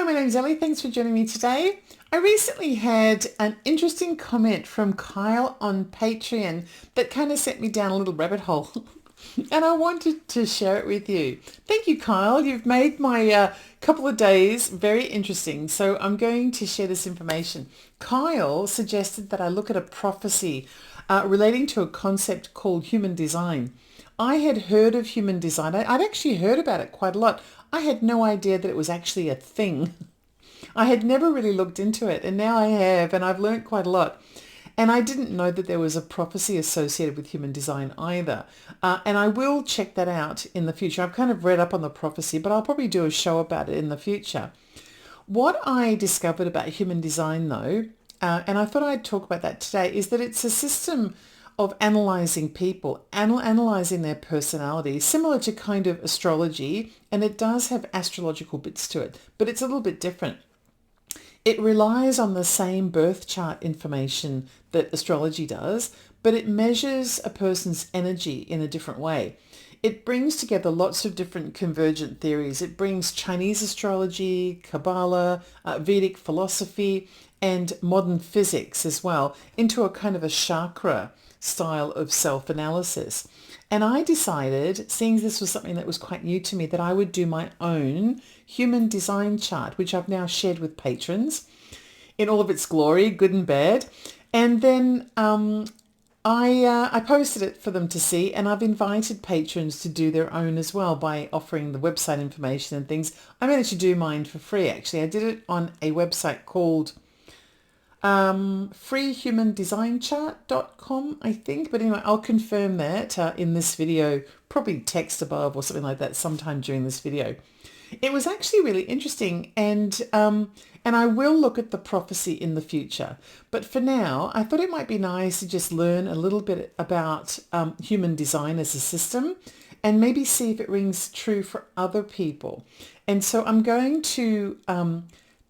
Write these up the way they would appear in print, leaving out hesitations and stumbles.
Hi, my name's Ellie. Thanks for joining me today. I recently had an interesting comment from Kyle on Patreon that kind of sent me down a little rabbit hole. And I wanted to share it with you. Thank you, Kyle. You've made my couple of days very interesting. So I'm going to share this information. Kyle suggested that I look at a prophecy relating to a concept called human design. I had heard of human design. I'd actually heard about it quite a lot. I had no idea that it was actually a thing. I had never really looked into it, and now I have, and I've learned quite a lot. And I didn't know that there was a prophecy associated with human design either. And I will check that out in the future. I've kind of read up on the prophecy, but I'll probably do a show about it in the future. What I discovered about human design, though, and I thought I'd talk about that today, is that it's a system of analyzing people, analyzing their personality, similar to kind of astrology, and it does have astrological bits to it, but it's a little bit different. It relies on the same birth chart information that astrology does, but it measures a person's energy in a different way. It brings together lots of different convergent theories. It brings Chinese astrology, Kabbalah, Vedic philosophy, and modern physics as well into a kind of a chakra style of self-analysis. And I decided, seeing this was something that was quite new to me, that I would do my own human design chart, which I've now shared with patrons in all of its glory, good and bad. And then I posted it for them to see, and I've invited patrons to do their own as well by offering the website information and things. I managed to do mine for free, actually. I did it on a website called freehumandesignchart.com, I think. But anyway, I'll confirm that in this video, probably text above or something like that sometime during this video. It was actually really interesting, and I will look at the prophecy in the future. But for now, I thought it might be nice to just learn a little bit about human design as a system and maybe see if it rings true for other people. And so I'm going to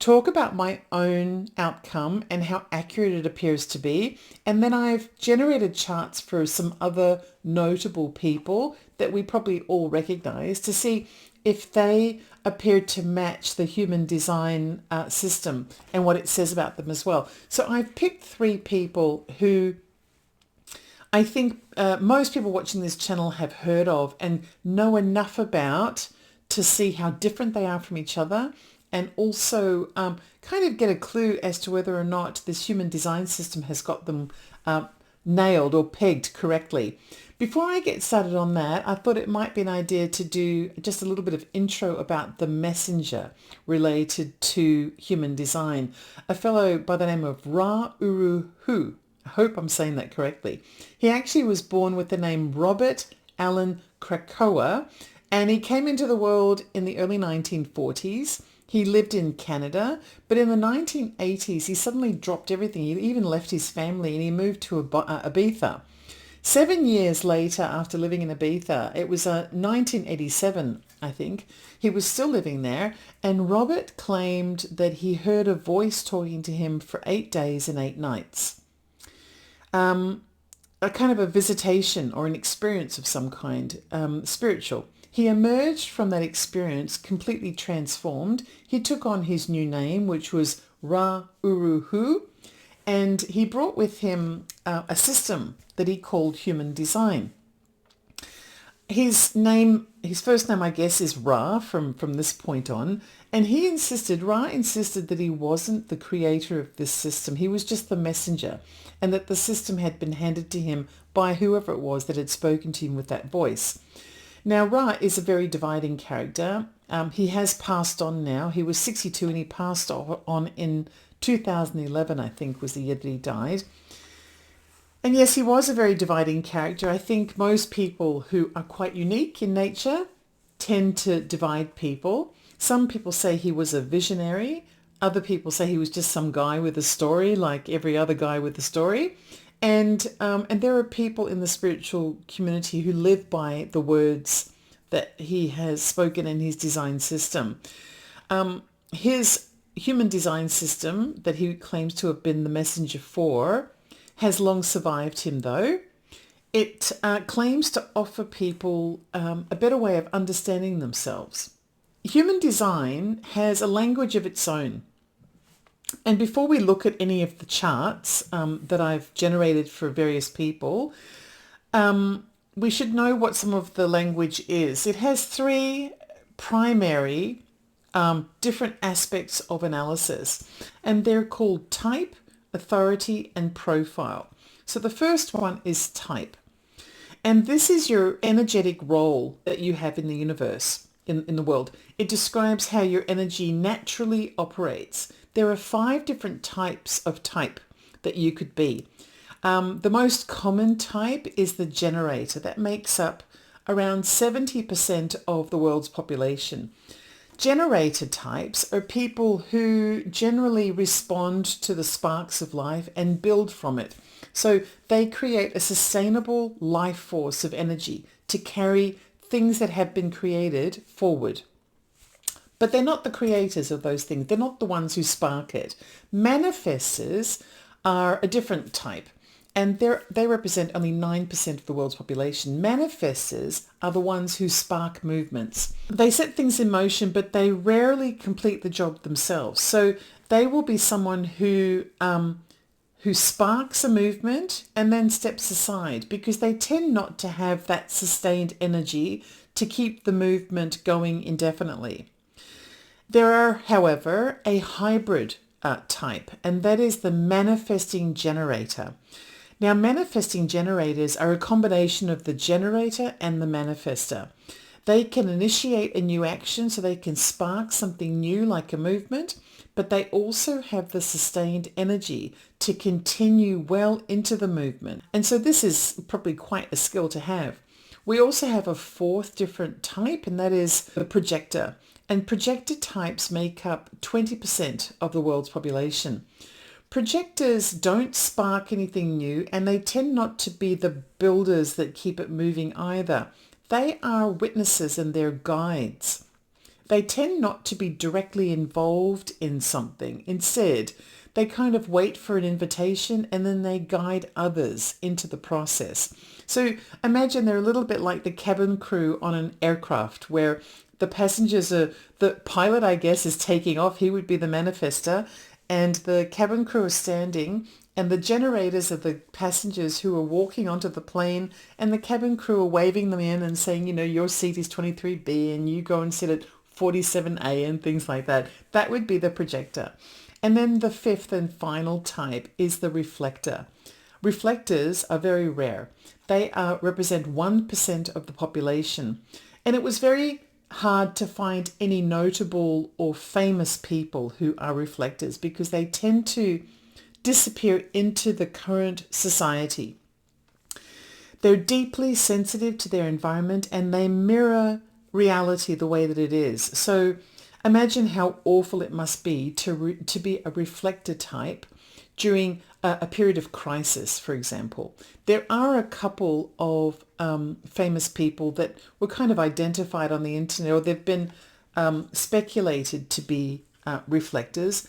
talk about my own outcome and how accurate it appears to be. And then I've generated charts for some other notable people that we probably all recognize to see if they appear to match the human design system and what it says about them as well. So I've picked 3 people who I think most people watching this channel have heard of and know enough about to see how different they are from each other, and also kind of get a clue as to whether or not this human design system has got them nailed or pegged correctly. Before I get started on that, I thought it might be an idea to do just a little bit of intro about the messenger related to human design. A fellow by the name of Ra Uru Hu. I hope I'm saying that correctly. He actually was born with the name Robert Allen Krakoa, and he came into the world in the early 1940s. He lived in Canada, but in the 1980s, he suddenly dropped everything. He even left his family and he moved to Ibiza. 7 years later, after living in Ibiza, it was 1987, I think, he was still living there, and Robert claimed that he heard a voice talking to him for 8 days and 8 nights. A kind of a visitation or an experience of some kind, spiritual. He emerged from that experience completely transformed. He took on his new name, which was Ra Uru Hu, and he brought with him a system that he called human design. His first name, I guess, is Ra from this point on, and Ra insisted that he wasn't the creator of this system. He was just the messenger, and that the system had been handed to him by whoever it was that had spoken to him with that voice. Now, Ra is a very dividing character. He has passed on now. He was 62 and he passed on in 2011, I think, was the year that he died. And yes, he was a very dividing character. I think most people who are quite unique in nature tend to divide people. Some people say he was a visionary. Other people say he was just some guy with a story, like every other guy with a story. And there are people in the spiritual community who live by the words that he has spoken in his design system. His human design system that he claims to have been the messenger for has long survived him, though. It claims to offer people a better way of understanding themselves. human design has a language of its own. And before we look at any of the charts that I've generated for various people, we should know what some of the language is. It has three primary different aspects of analysis, and they're called type, authority, and profile. So the first one is type. And this is your energetic role that you have in the universe, in the world. It describes how your energy naturally operates. There are 5 different types of type that you could be. The most common type is the generator. That makes up around 70% of the world's population. Generator types are people who generally respond to the sparks of life and build from it. So they create a sustainable life force of energy to carry things that have been created forward. But they're not the creators of those things. They're not the ones who spark it. Manifestors are a different type, and they represent only 9% of the world's population. Manifestors are the ones who spark movements. They set things in motion, but they rarely complete the job themselves. So they will be someone who sparks a movement and then steps aside, because they tend not to have that sustained energy to keep the movement going indefinitely. There are, however, a hybrid type, and that is the manifesting generator. Now, manifesting generators are a combination of the generator and the manifestor. They can initiate a new action, so they can spark something new like a movement, but they also have the sustained energy to continue well into the movement. And so this is probably quite a skill to have. We also have a 4th different type, and that is the projector. And projector types make up 20% of the world's population. Projectors don't spark anything new, and they tend not to be the builders that keep it moving either. They are witnesses and they're guides. They tend not to be directly involved in something. Instead, they kind of wait for an invitation and then they guide others into the process. So imagine they're a little bit like the cabin crew on an aircraft, where the passengers are, the pilot, I guess, is taking off. He would be the manifestor, and the cabin crew are standing, and the generators are the passengers who are walking onto the plane, and the cabin crew are waving them in and saying, your seat is 23B and you go and sit at 47A and things like that. That would be the projector. And then the 5th and final type is the reflector. Reflectors are very rare. They represent 1% of the population. And it was very hard to find any notable or famous people who are reflectors, because they tend to disappear into the current society. They're deeply sensitive to their environment, and they mirror reality the way that it is. So imagine how awful it must be to be a reflector type during a period of crisis, for example. There are a couple of famous people that were kind of identified on the internet, or they've been speculated to be reflectors.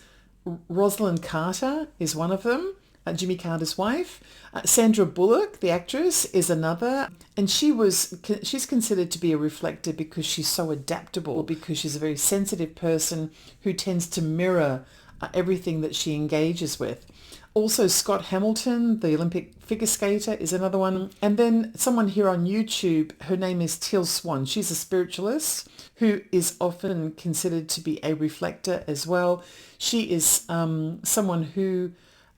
Rosalind Carter is one of them, Jimmy Carter's wife. Sandra Bullock, the actress, is another. And she's considered to be a reflector because she's so adaptable, because she's a very sensitive person who tends to mirror everything that she engages with. Also, Scott Hamilton, the Olympic figure skater, is another one. And then someone here on YouTube, her name is Teal Swan. She's a spiritualist who is often considered to be a reflector as well. She is someone who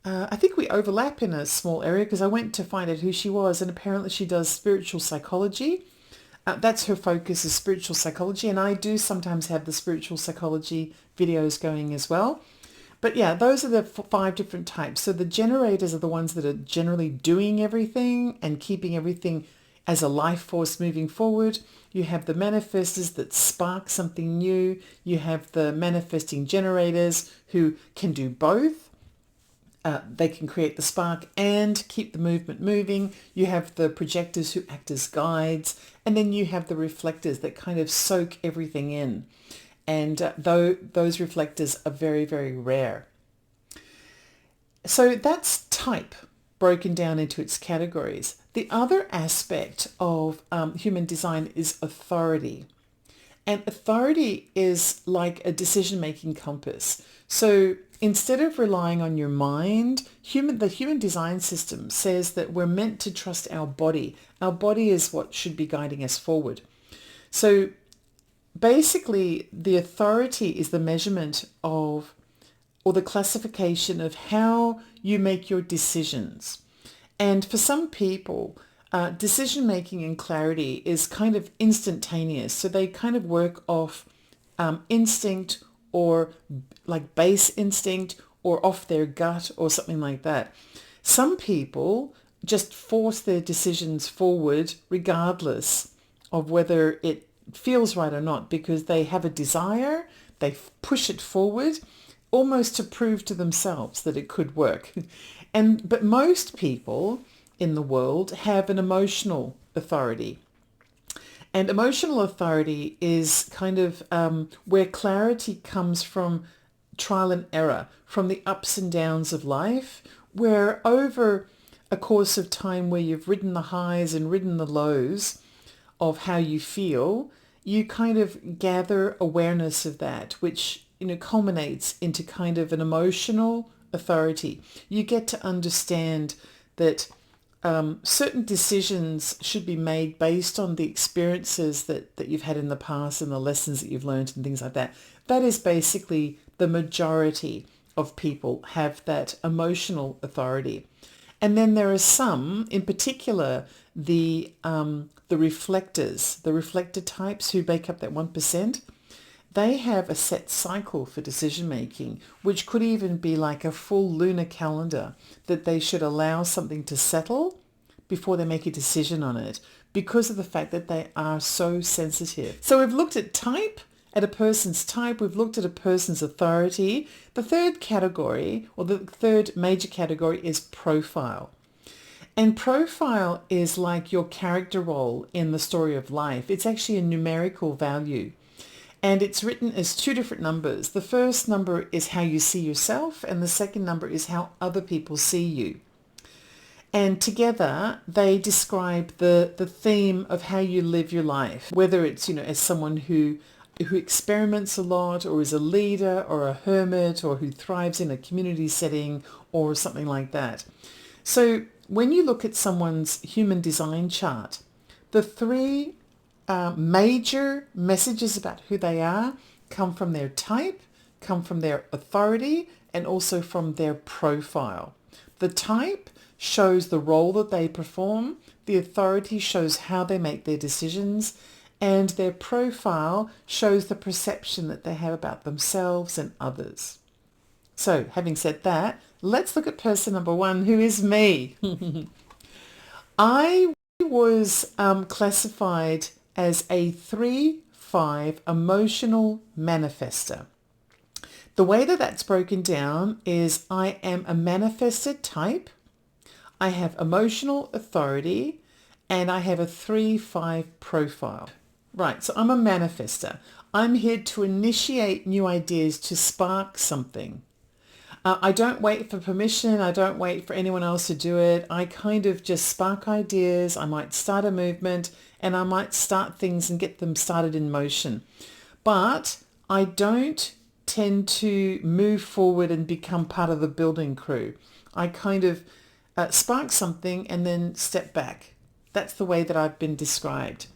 I think we overlap in a small area, because I went to find out who she was, and apparently she does spiritual psychology. That's her focus, is spiritual psychology, and I do sometimes have the spiritual psychology videos going as well. But yeah, those are the 5 different types. So the generators are the ones that are generally doing everything and keeping everything as a life force moving forward. You have the manifestors that spark something new. You have the manifesting generators who can do both. They can create the spark and keep the movement moving. You have the projectors who act as guides. And then you have the reflectors that kind of soak everything in. And those reflectors are very, very rare. So that's type broken down into its categories. The other aspect of human design is authority. And authority is like a decision-making compass. So instead of relying on your mind, the human design system says that we're meant to trust our body. Our body is what should be guiding us forward. So basically, the authority is the measurement of, or the classification of how you make your decisions. And for some people, decision-making and clarity is kind of instantaneous. So they kind of work off instinct, or like base instinct, or off their gut or something like that. Some people just force their decisions forward regardless of whether it feels right or not, because they have a desire, they push it forward almost to prove to themselves that it could work. But most people in the world have an emotional authority. And emotional authority is kind of where clarity comes from trial and error, from the ups and downs of life, where over a course of time where you've ridden the highs and ridden the lows of how you feel, you kind of gather awareness of that, which culminates into kind of an emotional authority. You get to understand that certain decisions should be made based on the experiences that you've had in the past and the lessons that you've learned and things like that. That is basically the majority of people have that emotional authority. And then there are some, in particular, the reflectors, the reflector types who make up that 1%. They have a set cycle for decision making, which could even be like a full lunar calendar, that they should allow something to settle before they make a decision on it, because of the fact that they are so sensitive. So we've looked at type, at a person's type, we've looked at a person's authority. The third category, or the third major category, is profile. And profile is like your character role in the story of life. It's actually a numerical value. And it's written as two different numbers. The first number is how you see yourself, and the second number is how other people see you. And together they describe the theme of how you live your life, whether it's, as someone who experiments a lot, or is a leader, or a hermit, or who thrives in a community setting, or something like that. So when you look at someone's human design chart, the three major messages about who they are come from their type, come from their authority, and also from their profile. The type shows the role that they perform, the authority shows how they make their decisions, and their profile shows the perception that they have about themselves and others. So having said that, let's look at person number 1, who is me. I was classified as a 3-5 emotional manifester. The way that that's broken down is I am a manifested type, I have emotional authority, and I have a 3-5 profile. Right, so I'm a manifester. I'm here to initiate new ideas, to spark something. I don't wait for permission. I don't wait for anyone else to do it. I kind of just spark ideas. I might start a movement, and I might start things and get them started in motion. But I don't tend to move forward and become part of the building crew. I kind of spark something and then step back. That's the way that I've been described.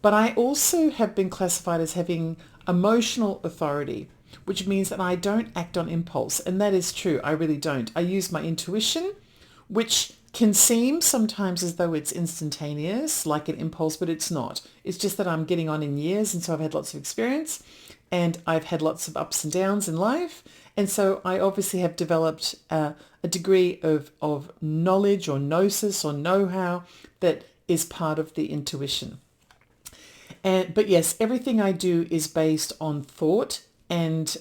But I also have been classified as having emotional authority, which means that I don't act on impulse. And that is true. I really don't. I use my intuition, which can seem sometimes as though it's instantaneous, like an impulse, but it's not. It's just that I'm getting on in years, and so I've had lots of experience, and I've had lots of ups and downs in life. And so I obviously have developed a degree of knowledge or gnosis or know-how that is part of the intuition. But yes, everything I do is based on thought and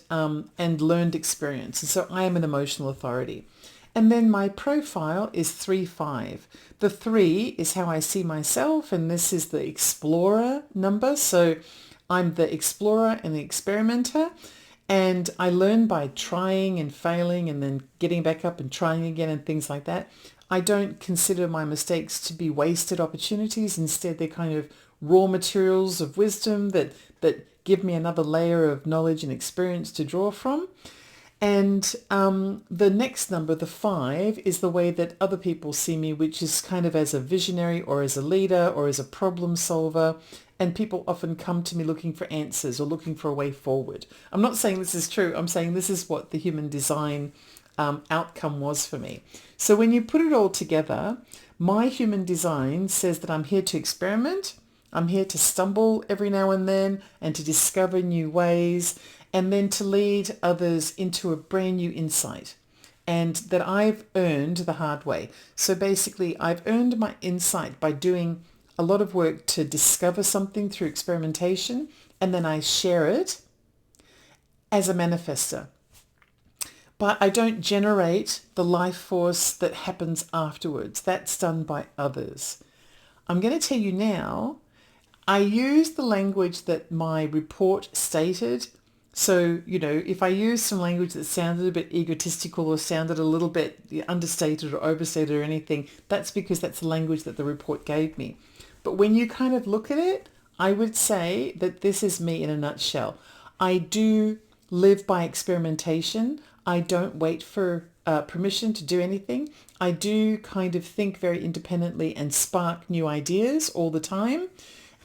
learned experience. And so I am an emotional authority. And then my profile is 3-5. The 3 is how I see myself, and this is the explorer number. So I'm the explorer and the experimenter, and I learn by trying and failing and then getting back up and trying again and things like that. I don't consider my mistakes to be wasted opportunities. Instead, they're kind of raw materials of wisdom that give me another layer of knowledge and experience to draw from. And the next number, the 5, is the way that other people see me, which is kind of as a visionary or as a leader or as a problem solver. And people often come to me looking for answers or looking for a way forward. I'm not saying this is true. I'm saying this is what the human design outcome was for me. So when you put it all together, my human design says that I'm here to experiment. I'm here to stumble every now and then and to discover new ways, and then to lead others into a brand new insight, and that I've earned the hard way. So basically, I've earned my insight by doing a lot of work to discover something through experimentation, and then I share it as a manifester. But I don't generate the life force that happens afterwards. That's done by others. I'm going to tell you now, I use the language that my report stated. So, if I use some language that sounded a bit egotistical or sounded a little bit understated or overstated or anything, that's because that's the language that the report gave me. But when you kind of look at it, I would say that this is me in a nutshell. I do live by experimentation. I don't wait for permission to do anything. I do kind of think very independently and spark new ideas all the time.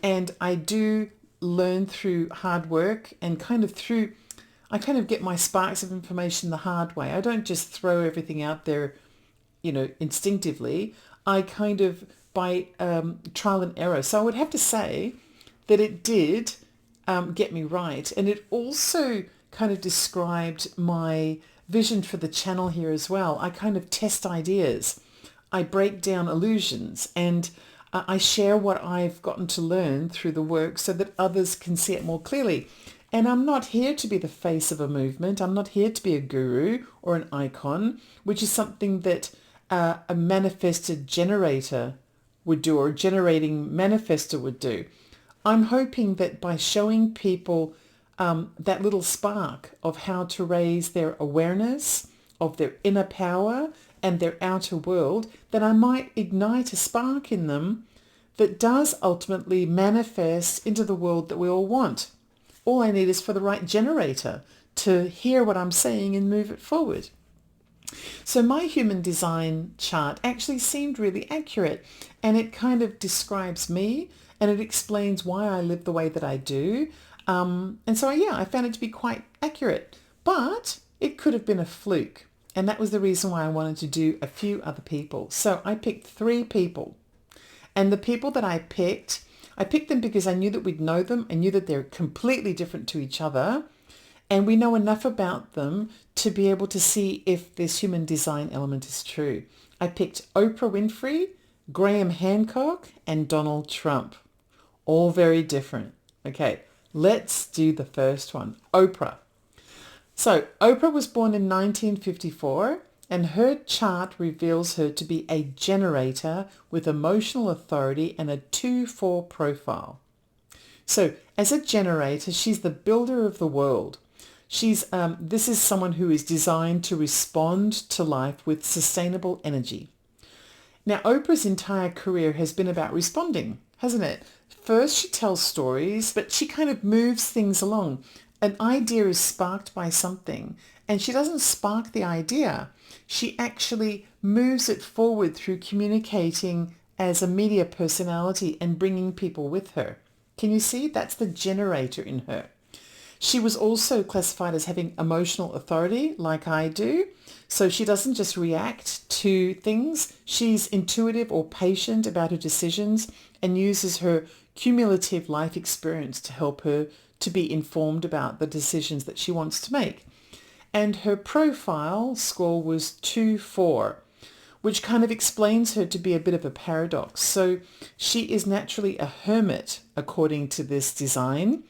And I do learn through hard work and I kind of get my sparks of information the hard way. I don't just throw everything out there, instinctively. I kind of by trial and error. So I would have to say that it did get me right. And it also kind of described my vision for the channel here as well. I kind of test ideas. I break down illusions, and I share what I've gotten to learn through the work so that others can see it more clearly. And I'm not here to be the face of a movement. I'm not here to be a guru or an icon, which is something that a manifested generator would do, or a generating manifestor would do. I'm hoping that by showing people that little spark of how to raise their awareness of their inner power and their outer world, that I might ignite a spark in them that does ultimately manifest into the world that we all want. All I need is for the right generator to hear what I'm saying and move it forward. So my human design chart actually seemed really accurate, and it kind of describes me, and it explains why I live the way that I do. And so, I found it to be quite accurate, but it could have been a fluke. And that was the reason why I wanted to do a few other people. So I picked 3 people. And the people that I picked them because I knew that we'd know them. I knew that they're completely different to each other. And we know enough about them to be able to see if this human design element is true. I picked Oprah Winfrey, Graham Hancock, and Donald Trump. All very different. Okay, let's do the first one, Oprah. So Oprah was born in 1954, and her chart reveals her to be a generator with emotional authority and a 2-4 profile. So as a generator, she's the builder of the world. This is someone who is designed to respond to life with sustainable energy. Now, Oprah's entire career has been about responding, hasn't it? First, she tells stories, but she kind of moves things along. An idea is sparked by something, and she doesn't spark the idea. She actually moves it forward through communicating as a media personality and bringing people with her. Can you see? That's the generator in her. She was also classified as having emotional authority, like I do. So she doesn't just react to things. She's intuitive or patient about her decisions and uses her cumulative life experience to help her to be informed about the decisions that she wants to make. And her profile score was 2-4, which kind of explains her to be a bit of a paradox. So she is naturally a hermit, according to this design,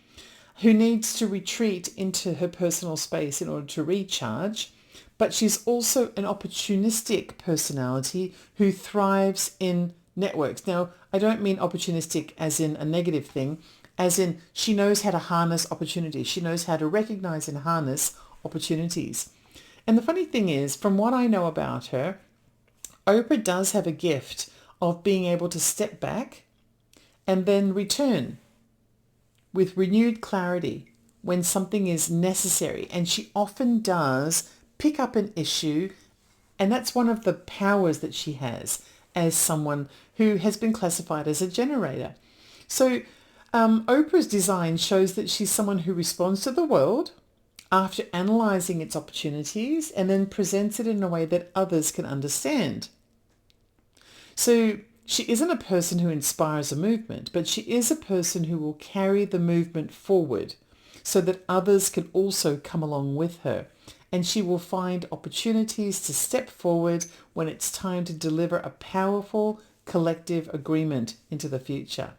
who needs to retreat into her personal space in order to recharge. But she's also an opportunistic personality who thrives in networks. Now, I don't mean opportunistic as in a negative thing, as in she knows how to harness opportunities. She knows how to recognize and harness opportunities. And the funny thing is, from what I know about her, Oprah does have a gift of being able to step back and then return with renewed clarity when something is necessary. And she often does pick up an issue, and that's one of the powers that she has as someone who has been classified as a generator. So Oprah's design shows that she's someone who responds to the world after analysing its opportunities and then presents it in a way that others can understand. So she isn't a person who inspires a movement, but she is a person who will carry the movement forward so that others can also come along with her. And she will find opportunities to step forward when it's time to deliver a powerful collective agreement into the future.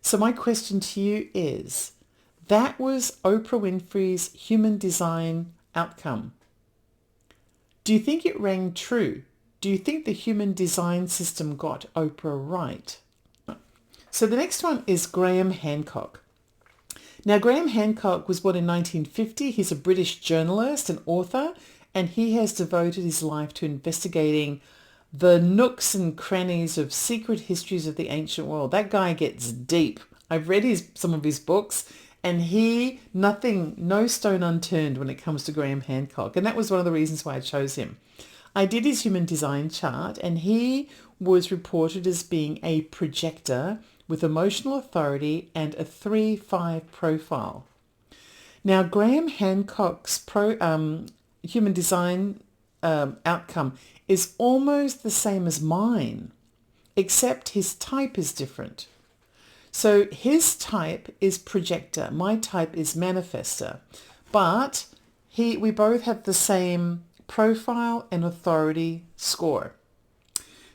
So my question to you is, that was Oprah Winfrey's human design outcome. Do you think it rang true? Do you think the human design system got Oprah right? So the next one is Graham Hancock. Now, Graham Hancock was born in 1950. He's a British journalist and author, and he has devoted his life to investigating the nooks and crannies of secret histories of the ancient world. That guy gets deep. I've read some of his books, and no stone unturned when it comes to Graham Hancock. And that was one of the reasons why I chose him. I did his human design chart, and he was reported as being a projector with emotional authority and a 3-5 profile. Now, Graham Hancock's human design outcome is almost the same as mine, except his type is different. So his type is projector. My type is manifestor. But we both have the same profile and authority score.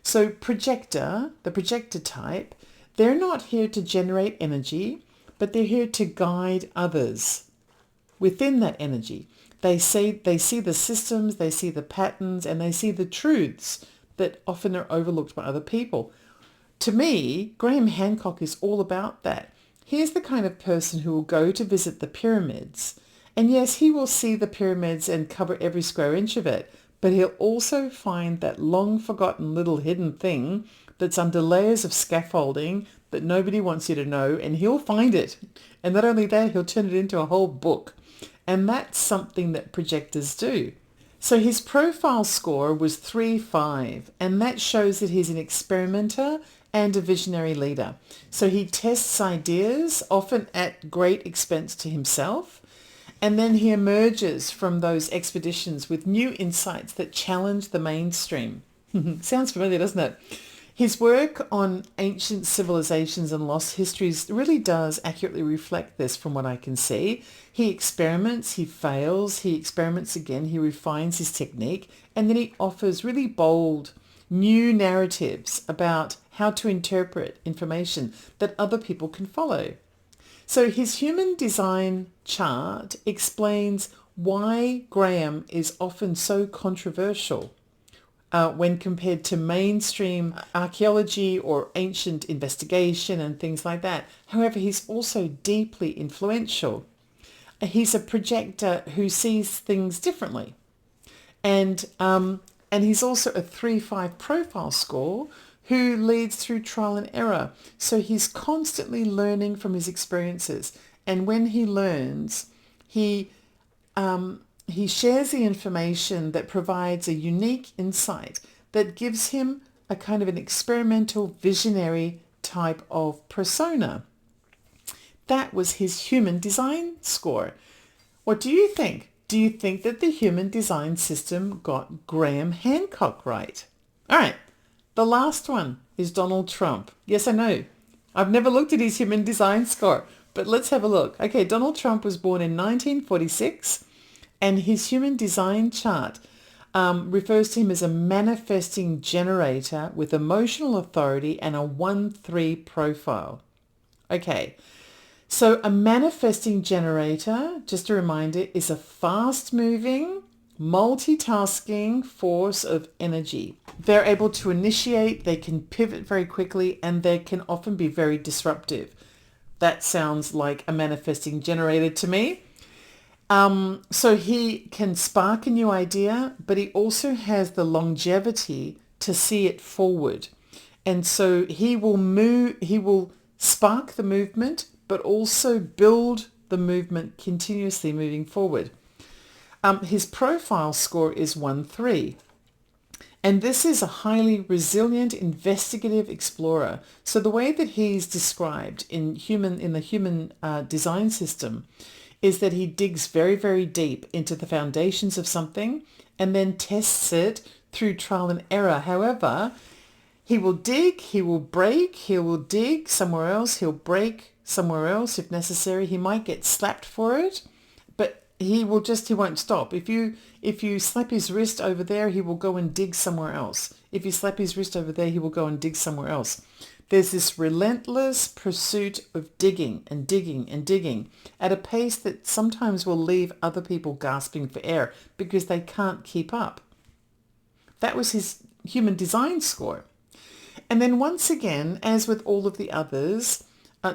So projector, the projector type, they're not here to generate energy, but they're here to guide others within that energy. They see the systems, they see the patterns, and they see the truths that often are overlooked by other people. To me, Graham Hancock is all about that. He's the kind of person who will go to visit the pyramids. And yes, he will see the pyramids and cover every square inch of it, but he'll also find that long forgotten little hidden thing that's under layers of scaffolding that nobody wants you to know, and he'll find it. And not only that, he'll turn it into a whole book. And that's something that projectors do. So his profile score was 3-5, and that shows that he's an experimenter and a visionary leader. So he tests ideas, often at great expense to himself, and then he emerges from those expeditions with new insights that challenge the mainstream. Sounds familiar, doesn't it? His work on ancient civilizations and lost histories really does accurately reflect this from what I can see. He experiments, he fails, he experiments again, he refines his technique, and then he offers really bold, new narratives about how to interpret information that other people can follow. So his human design chart explains why Graham is often so controversial when compared to mainstream archaeology or ancient investigation and things like that. However, he's also deeply influential. He's a projector who sees things differently. And he's also a 3-5 profile score who leads through trial and error. So he's constantly learning from his experiences. And when he learns, he shares the information that provides a unique insight that gives him a kind of an experimental visionary type of persona. That was his human design score. What do you think? Do you think that the human design system got Graham Hancock right? All right, the last one is Donald Trump. Yes, I know. I've never looked at his human design score, but let's have a look. Okay, Donald Trump was born in 1946. And his human design chart refers to him as a manifesting generator with emotional authority and a 1-3 profile. Okay, so a manifesting generator, just a reminder, is a fast-moving, multitasking force of energy. They're able to initiate, they can pivot very quickly, and they can often be very disruptive. That sounds like a manifesting generator to me. So he can spark a new idea, but he also has the longevity to see it forward. And so he will spark the movement, but also build the movement continuously moving forward. His profile score is 1-3. And this is a highly resilient, investigative explorer. So the way that he's described in the human design system is that he digs very, very deep into the foundations of something and then tests it through trial and error. However, he will dig, he will break, he will dig somewhere else, he'll break somewhere else if necessary. He might get slapped for it, but he won't stop. If you slap his wrist over there, he will go and dig somewhere else. If you slap his wrist over there, he will go and dig somewhere else. There's this relentless pursuit of digging and digging and digging at a pace that sometimes will leave other people gasping for air because they can't keep up. That was his human design score. And then once again, as with all of the others,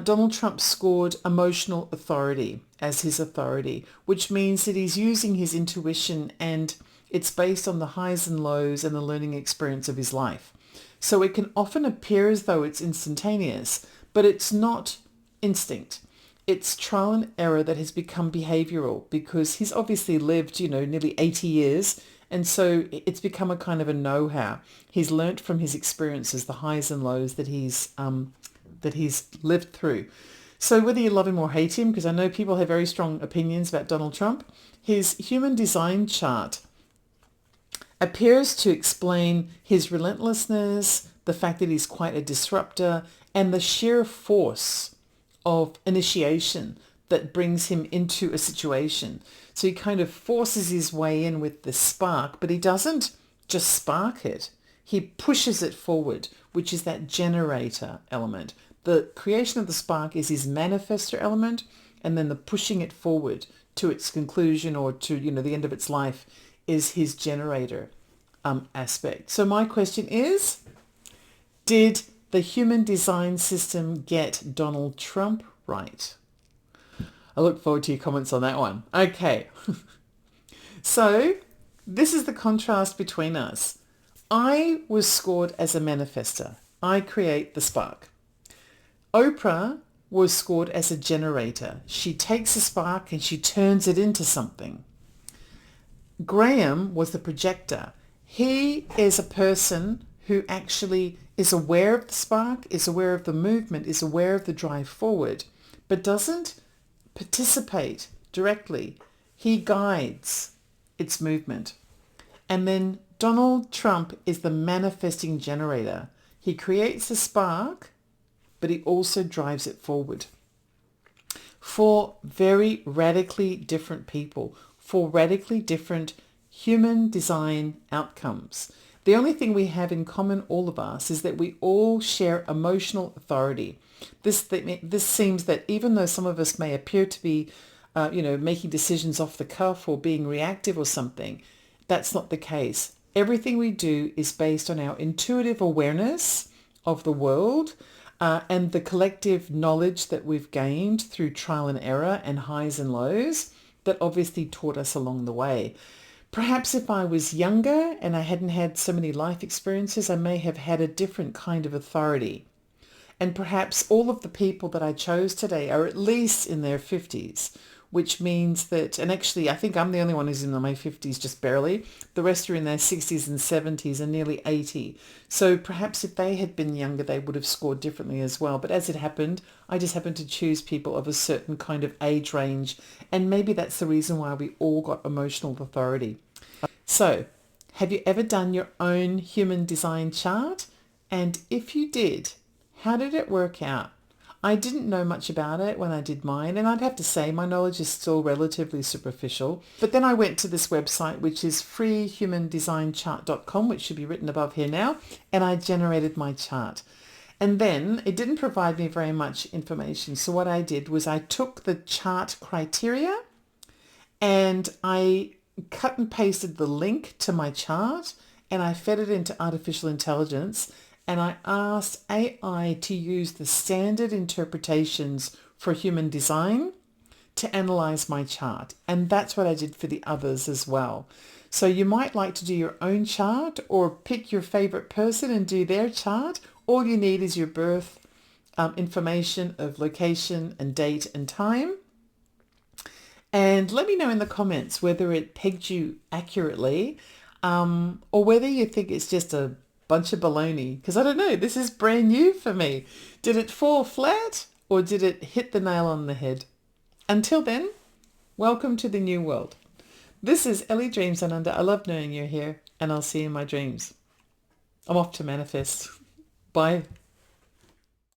Donald Trump scored emotional authority as his authority, which means that he's using his intuition and it's based on the highs and lows and the learning experience of his life. So it can often appear as though it's instantaneous, but it's not instinct. It's trial and error that has become behavioral because he's obviously lived, nearly 80 years. And so it's become a kind of a know-how. He's learnt from his experiences, the highs and lows that he's lived through. So whether you love him or hate him, because I know people have very strong opinions about Donald Trump, his human design chart appears to explain his relentlessness, the fact that he's quite a disruptor, and the sheer force of initiation that brings him into a situation. So he kind of forces his way in with the spark, but he doesn't just spark it. He pushes it forward, which is that generator element. The creation of the spark is his manifestor element, and then the pushing it forward to its conclusion or to, the end of its life is his generator aspect. So my question is, did the human design system get Donald Trump right? I look forward to your comments on that one. Okay. So this is the contrast between us. I was scored as a manifester. I create the spark. Oprah was scored as a generator. She takes a spark and she turns it into something. Graham was the projector. He is a person who actually is aware of the spark, is aware of the movement, is aware of the drive forward, but doesn't participate directly. He guides its movement. And then Donald Trump is the manifesting generator. He creates the spark, but he also drives it forward. For very radically different people, for radically different human design outcomes. The only thing we have in common, all of us, is that we all share emotional authority. This seems that even though some of us may appear to be, making decisions off the cuff or being reactive or something, that's not the case. Everything we do is based on our intuitive awareness of the world and the collective knowledge that we've gained through trial and error and highs and lows that obviously taught us along the way. Perhaps if I was younger and I hadn't had so many life experiences, I may have had a different kind of authority. And perhaps all of the people that I chose today are at least in their 50s, which means that, and actually I think I'm the only one who's in my 50s, just barely. The rest are in their 60s and 70s and nearly 80. So perhaps if they had been younger, they would have scored differently as well. But as it happened, I just happened to choose people of a certain kind of age range. And maybe that's the reason why we all got emotional authority. So have you ever done your own human design chart? And if you did, how did it work out? I didn't know much about it when I did mine, and I'd have to say my knowledge is still relatively superficial. But then I went to this website, which is freehumandesignchart.com, which should be written above here now, and I generated my chart. And then it didn't provide me very much information. So what I did was I took the chart criteria and I cut and pasted the link to my chart and I fed it into artificial intelligence. And I asked AI to use the standard interpretations for human design to analyze my chart. And that's what I did for the others as well. So you might like to do your own chart or pick your favorite person and do their chart. All you need is your birth information of location and date and time. And let me know in the comments whether it pegged you accurately, or whether you think it's just a bunch of baloney. Because I don't know, this is brand new for me. Did it fall flat or did it hit the nail on the head? Until then, welcome to the new world. This is Ellie Dreams Down Under. I love knowing you're here, and I'll see you in my dreams. I'm off to manifest. Bye.